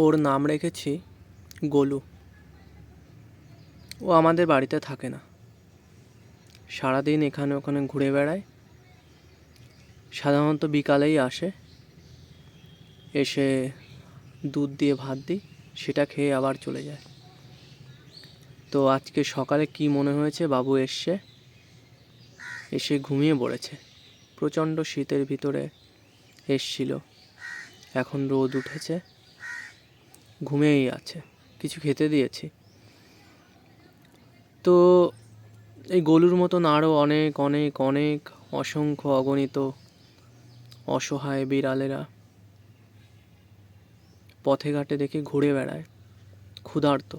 ওর নাম রেখেছি গোলু। ও আমাদের বাড়িতে থাকে না, সারাদিন এখানে ওখানে ঘুরে বেড়ায়। সাধারণত বিকালেই আসে, এসে দুধ দিয়ে ভাত দিই, সেটা খেয়ে আবার চলে যায়। তো আজকে সকালে কি মনে হয়েছে, বাবু এসে ঘুমিয়ে পড়েছে। প্রচণ্ড শীতের ভিতরে এসছিল, এখন রোদ উঠেছে, ঘুমিয়েই আছে। কিছু খেতে দিয়েছি। তো এই গলুর মতন আরও অনেক অনেক অনেক অসংখ্য অগণিত অসহায় বিড়ালেরা পথে ঘাটে দেখে ঘুরে বেড়ায়, ক্ষুধার্ত।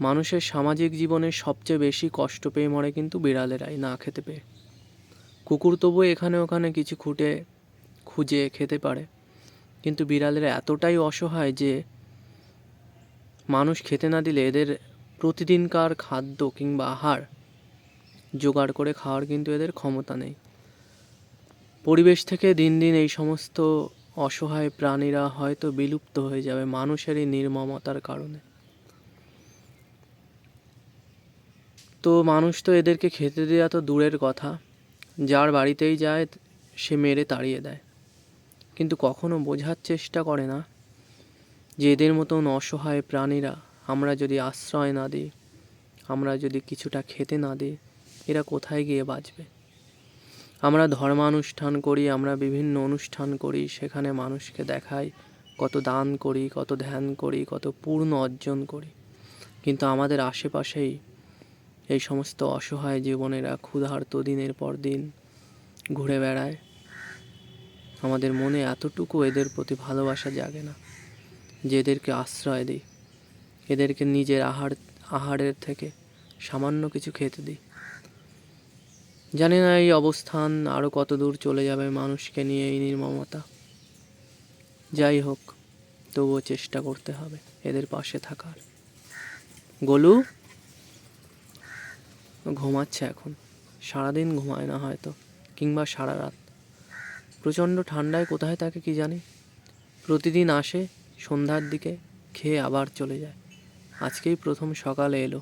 মানুষের সামাজিক জীবনে সবচেয়ে বেশি কষ্ট পেয়ে মরে কিন্তু বিড়ালেরাই, না খেতে পেয়ে। কুকুর তবু এখানে ওখানে কিছু খুঁজে খেতে পারে, কিন্তু বিড়ালেরা এতটাই অসহায় যে মানুষ খেতে না দিলে এদের প্রতিদিনকার খাদ্য কিংবা আহার জোগাড় করে খাওয়ার কিন্তু এদের ক্ষমতা নেই। পরিবেশ থেকে দিন দিন এই সমস্ত অসহায় প্রাণীরা হয়তো বিলুপ্ত হয়ে যাবে মানুষেরই নির্মমতার কারণে। তো মানুষ তো এদেরকে খেতে দেওয়া তো দূরের কথা, যার বাড়িতেই যায় সে মেরে তাড়িয়ে দেয়। কিন্তু কখনো বোঝার চেষ্টা করে না যে এদের মতন অসহায় প্রাণীরা আমরা যদি আশ্রয় না দিই, আমরা যদি কিছুটা খেতে না দিই, এরা কোথায় গিয়ে বাঁচবে। আমরা ধর্মানুষ্ঠান করি, আমরা বিভিন্ন অনুষ্ঠান করি, সেখানে মানুষকে দেখাই কত দান করি, কত ধ্যান করি, কত পূর্ণ অর্জন করি, কিন্তু আমাদের আশেপাশেই এই সমস্ত অসহায় জীবনেরা ক্ষুধার্ত দিনের পর দিন ঘুরে বেড়ায়। আমাদের মনে এতটুকু এদের প্রতি ভালোবাসা জাগে না যে এদেরকে আশ্রয় দিই, এদেরকে নিজের আহারের থেকে সামান্য কিছু খেতে দিই। জানি না এই অবস্থান আরও কত দূর চলে যাবে মানুষকে নিয়ে, এই নির্মমতা। যাই হোক, তবুও চেষ্টা করতে হবে এদের পাশে থাকার। গোলু ঘুমাচ্ছে এখন, সারাদিন ঘুমায় না হয়তো, কিংবা সারা রাত। প্রচণ্ড ঠান্ডায় কোথায় থাকে কি জানি। প্রতিদিন আসে সন্ধ্যার দিকে, খেয়ে আবার চলে যায়। আজকেই প্রথম সকালে এলো,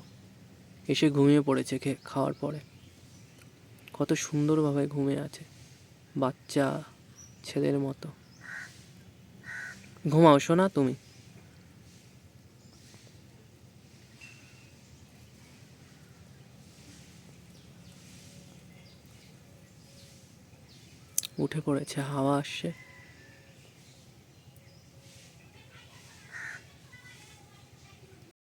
এসে ঘুমিয়ে পড়েছে খাওয়ার পরে। কত সুন্দরভাবে ঘুমিয়ে আছে, বাচ্চা ছেলের মতো। ঘুমাও শোনা তুমি। উঠে পড়েছে, হাওয়া আসছে।